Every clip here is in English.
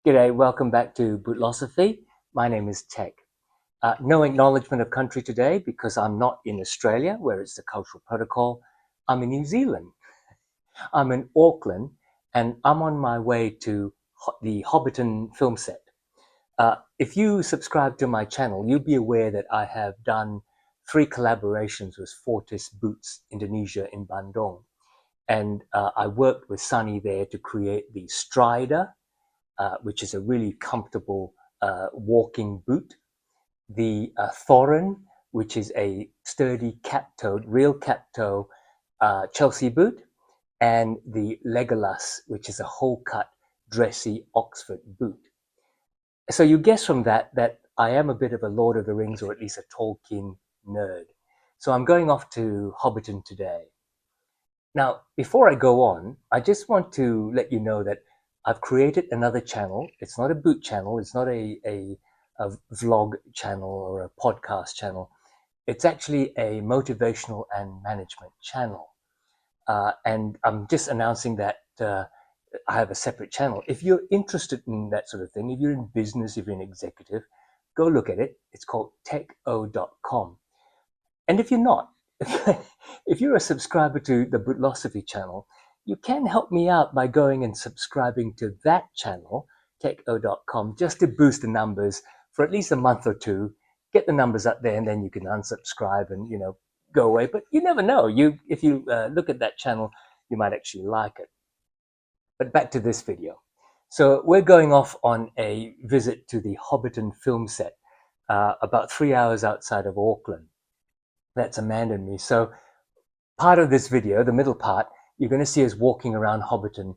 G'day, welcome back to Bootlosophy. My name is Tech. No acknowledgement of country today because I'm not in Australia where it's the cultural protocol. I'm in New Zealand. I'm in Auckland and I'm on my way to the Hobbiton film set. If you subscribe to my channel, you'll be aware that I have done 3 collaborations with Fortis Boots Indonesia in Bandung. And I worked with Sunny there to create the Strider, which is a really comfortable walking boot. The Thorin, which is a sturdy cap-toed, real cap-toe Chelsea boot. And the Legolas, which is a whole-cut, dressy Oxford boot. So you guess from that I am a bit of a Lord of the Rings, or at least a Tolkien nerd. So I'm going off to Hobbiton today. Now, before I go on, I just want to let you know that I've created another channel. It's not a boot channel. It's not a vlog channel or a podcast channel. It's actually a motivational and management channel. And I'm just announcing that I have a separate channel. If you're interested in that sort of thing, if you're in business, if you're an executive, go look at it. It's called techo.com. And if you're not, if you're a subscriber to the Bootlosophy channel, you can help me out by going and subscribing to that channel, techo.com, just to boost the numbers for at least a month or 2, get the numbers up there, and then you can unsubscribe and, go away. But you never know. If you look at that channel, you might actually like it. But back to this video. So we're going off on a visit to the Hobbiton film set, about 3 hours outside of Auckland. That's Amanda and me. So part of this video, the middle part, you're going to see us walking around Hobbiton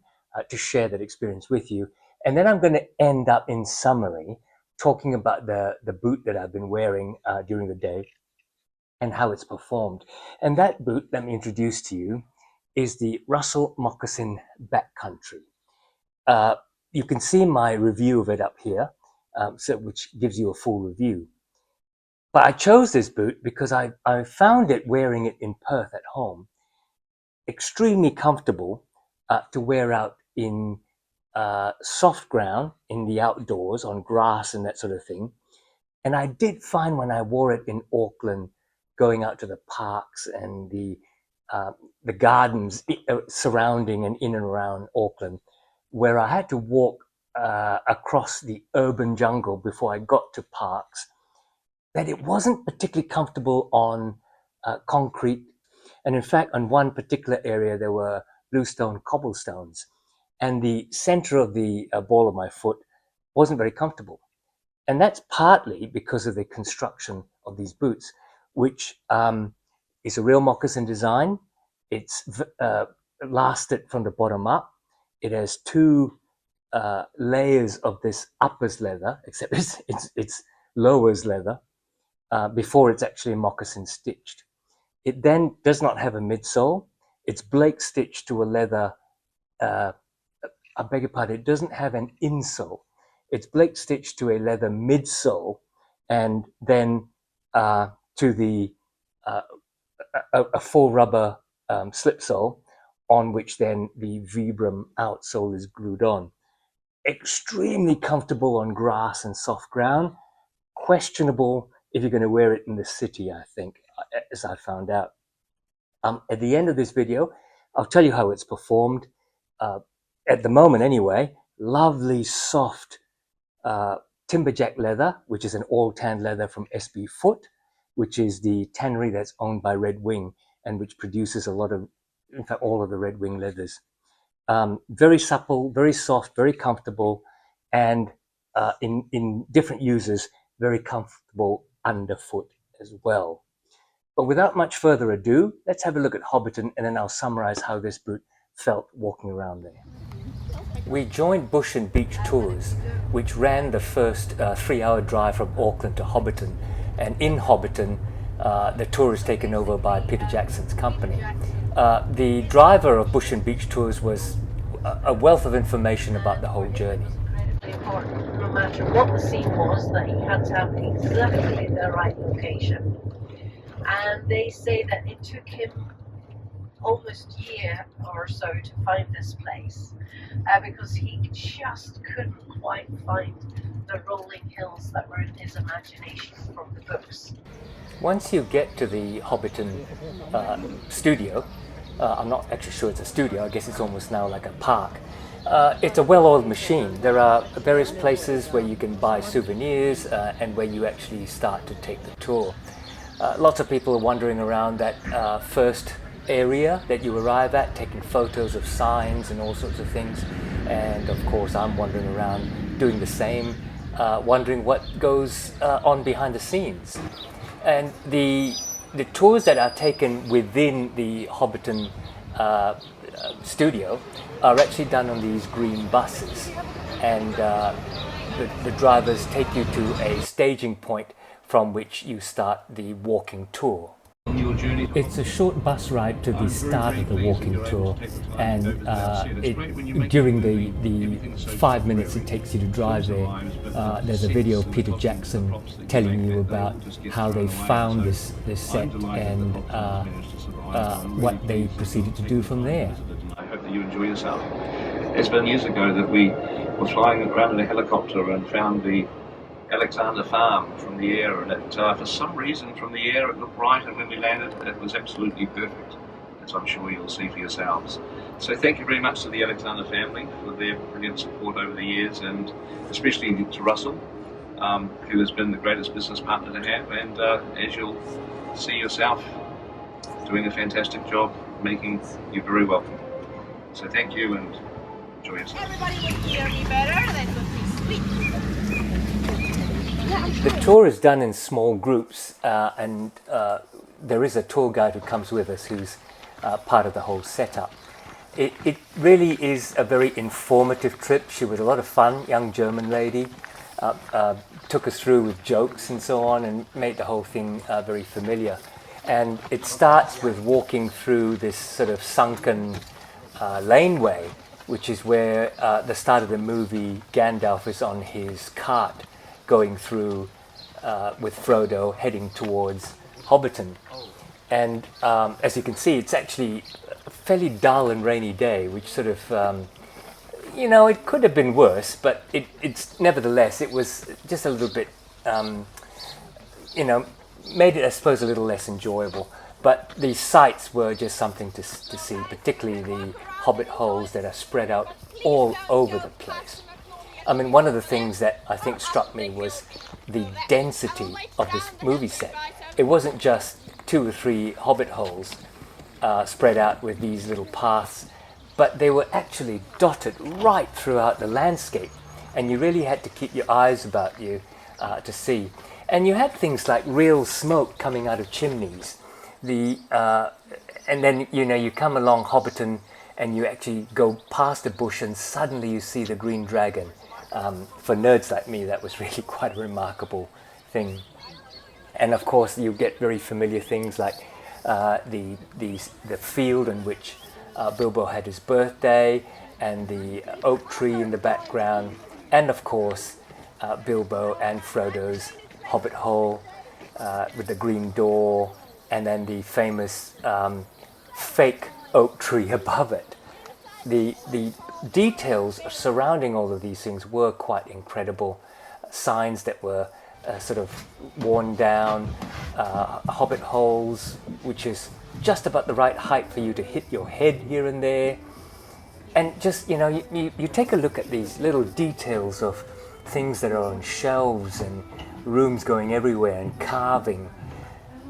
to share that experience with you. And then I'm going to end up in summary talking about the boot that I've been wearing during the day and how it's performed. And that boot, let me introduce to you, is the Russell Moccasin Backcountry. You can see my review of it up here, which gives you a full review. But I chose this boot because I found it wearing it in Perth at home extremely comfortable to wear out in soft ground, in the outdoors, on grass and that sort of thing. And I did find when I wore it in Auckland, going out to the parks and the gardens surrounding and in and around Auckland, where I had to walk across the urban jungle before I got to parks, that it wasn't particularly comfortable on concrete. And in fact, on one particular area, there were bluestone cobblestones. And the center of the ball of my foot wasn't very comfortable. And that's partly because of the construction of these boots, which is a real moccasin design. It's lasted from the bottom up. It has 2 layers of this uppers leather, except it's lowers leather, before it's actually moccasin stitched. It then does not have a midsole. It's Blake stitched to a leather, I beg your pardon, it doesn't have an insole. It's Blake stitched to a leather midsole, and then to the a full rubber slip sole, on which then the Vibram outsole is glued on. Extremely comfortable on grass and soft ground. Questionable if you're going to wear it in the city, I think, as I found out. At the end of this video, I'll tell you how it's performed. At the moment anyway, lovely soft timberjack leather, which is an all tan leather from SB Foot, which is the tannery that's owned by Red Wing and which produces a lot of, in fact, all of the Red Wing leathers. Very supple, very soft, very comfortable, and in different users, very comfortable underfoot as well. But without much further ado, let's have a look at Hobbiton, and then I'll summarize how this boot felt walking around there. We joined Bush and Beach Tours, which ran the first 3-hour drive from Auckland to Hobbiton. And in Hobbiton, the tour is taken over by Peter Jackson's company. The driver of Bush and Beach Tours was a wealth of information about the whole journey. really important, no matter what the scene was, that you had to have exactly the right location. And they say that it took him almost a year or so to find this place, because he just couldn't quite find the rolling hills that were in his imagination from the books. Once you get to the Hobbiton studio, I'm not actually sure it's a studio, I guess it's almost now like a park. It's a well-oiled machine. There are various places where you can buy souvenirs and where you actually start to take the tour. Lots of people are wandering around that first area that you arrive at, taking photos of signs and all sorts of things. And of course, I'm wandering around doing the same, wondering what goes on behind the scenes. And the tours that are taken within the Hobbiton studio are actually done on these green buses, and the drivers take you to a staging point from which you start the walking tour. It's a short bus ride to the start of the walking tour, and during the 5 minutes it takes you to drive there, there's a video of Peter Jackson telling you about how they found this set and what they proceeded to do from there. I hope that you enjoy yourself. It's been years ago that we were flying around in a helicopter and found the Alexander Farm from the air, and for some reason from the air it looked right, and when we landed it was absolutely perfect, as I'm sure you'll see for yourselves. So thank you very much to the Alexander family for their brilliant support over the years, and especially to Russell, who has been the greatest business partner to have, and as you'll see yourself, doing a fantastic job, making you very welcome. So thank you and enjoy yourself. Everybody would hear me better, that would be sweet. The tour is done in small groups, and there is a tour guide who comes with us who's part of the whole setup. It really is a very informative trip. She was a lot of fun, young German lady, took us through with jokes and so on, and made the whole thing very familiar. And it starts with walking through this sort of sunken laneway, which is where the start of the movie Gandalf is on his cart going through with Frodo heading towards Hobbiton. And as you can see, it's actually a fairly dull and rainy day, which sort of, it could have been worse, but it's nevertheless, it was just a little bit, made it, I suppose, a little less enjoyable. But the sights were just something to see, particularly the hobbit holes that are spread out all over the place. I mean, one of the things that I think struck me was the density of this movie set. It wasn't just 2 or 3 hobbit holes spread out with these little paths, but they were actually dotted right throughout the landscape, and you really had to keep your eyes about you to see. And you had things like real smoke coming out of chimneys. And then you come along Hobbiton and you actually go past a bush and suddenly you see the green dragon. For nerds like me, that was really quite a remarkable thing. And of course, you get very familiar things like the field in which Bilbo had his birthday, and the oak tree in the background, and of course, Bilbo and Frodo's hobbit hole with the green door, and then the famous fake oak tree above it. The details surrounding all of these things were quite incredible. Signs that were sort of worn down, hobbit holes, which is just about the right height for you to hit your head here and there. And just, you take a look at these little details of things that are on shelves and rooms going everywhere and carving.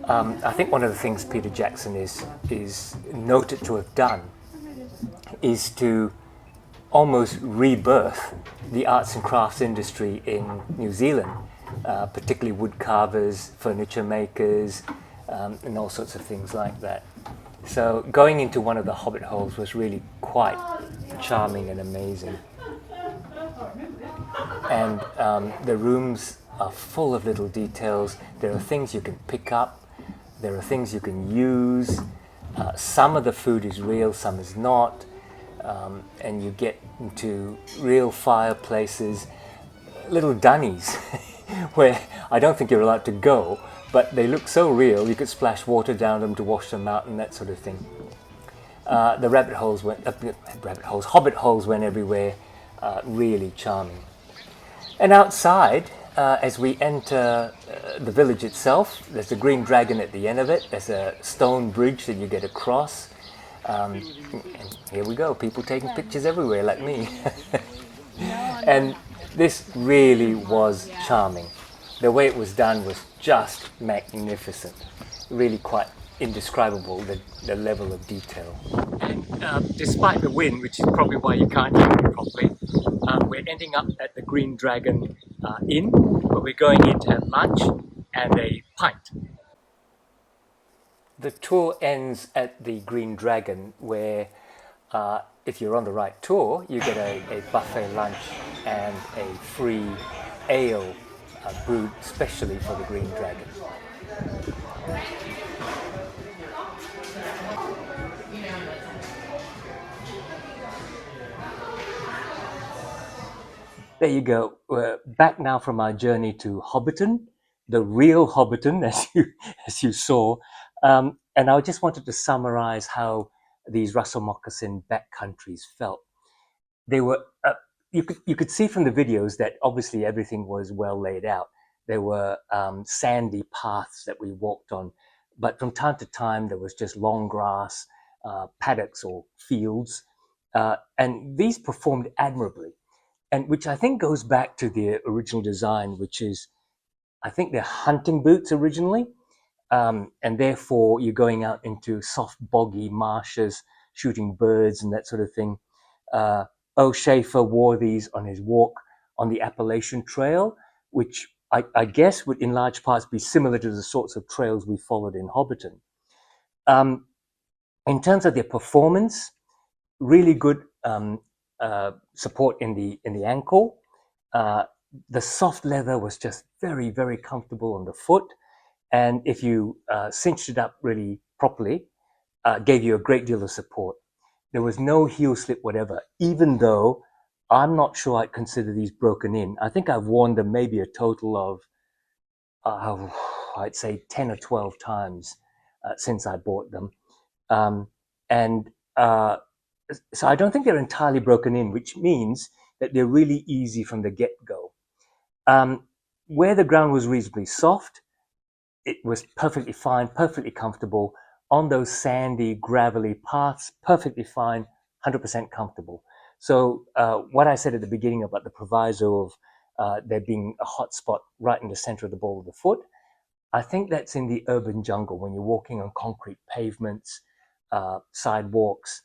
I think one of the things Peter Jackson is noted to have done is to almost rebirth the arts and crafts industry in New Zealand, particularly wood carvers, furniture makers, and all sorts of things like that. So going into one of the hobbit holes was really quite charming and amazing. And the rooms are full of little details. There are things you can pick up, there are things you can use. Some of the food is real, some is not. And you get into real fireplaces. little dunnies where I don't think you're allowed to go, but they look so real. You could splash water down them to wash them out and that sort of thing. The hobbit holes went everywhere. Really charming. And outside, as we enter the village itself, there's a green dragon at the end of it. There's a stone bridge that you get across. And here we go, people taking pictures everywhere like me. And this really was charming. The way it was done was just magnificent. Really quite indescribable, the level of detail. And despite the wind, which is probably why you can't hear it properly, we're ending up at the Green Dragon Inn, where we're going in to have lunch and a pint. The tour ends at the Green Dragon, where if you're on the right tour, you get a buffet lunch and a free ale brewed specially for the Green Dragon. There you go. We're back now from our journey to Hobbiton, the real Hobbiton, as you saw. And I just wanted to summarize how these Russell Moccasin backcountries felt. They were, you could see from the videos that obviously everything was well laid out. There were sandy paths that we walked on, but from time to time there was just long grass, paddocks or fields, and these performed admirably. And which I think goes back to the original design, which is, I think they're hunting boots originally, and therefore you're going out into soft, boggy marshes, shooting birds and that sort of thing. O'Shafer wore these on his walk on the Appalachian Trail, which I guess would in large parts be similar to the sorts of trails we followed in Hobbiton. In terms of their performance, really good support in the ankle. The soft leather was just very, very comfortable on the foot. And if you cinched it up really properly, gave you a great deal of support. There was no heel slip whatever, even though I'm not sure I'd consider these broken in. I think I've worn them maybe a total of, I'd say 10 or 12 times since I bought them. And so I don't think they're entirely broken in, which means that they're really easy from the get-go. Where the ground was reasonably soft, it was perfectly fine, perfectly comfortable. On those sandy, gravelly paths, perfectly fine, 100% comfortable. So what I said at the beginning about the proviso of there being a hot spot right in the center of the ball of the foot, I think that's in the urban jungle when you're walking on concrete pavements, sidewalks,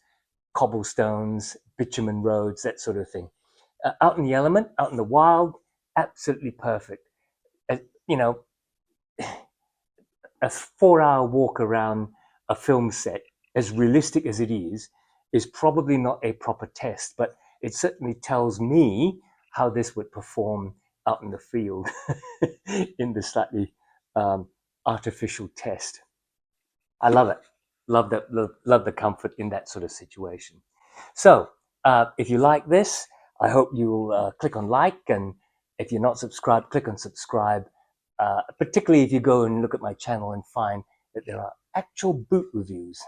cobblestones, bitumen roads, that sort of thing. Out in the element, out in the wild, absolutely perfect. You know, a 4-hour walk around a film set, as realistic as it is probably not a proper test, but it certainly tells me how this would perform out in the field in the slightly artificial test. I love it. Love the comfort in that sort of situation. So if you like this, I hope you'll click on like, and if you're not subscribed, click on subscribe, particularly if you go and look at my channel and find that there are actual boot reviews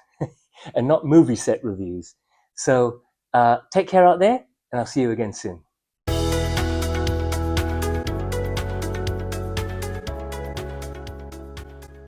and not movie set reviews. So take care out there, and I'll see you again soon.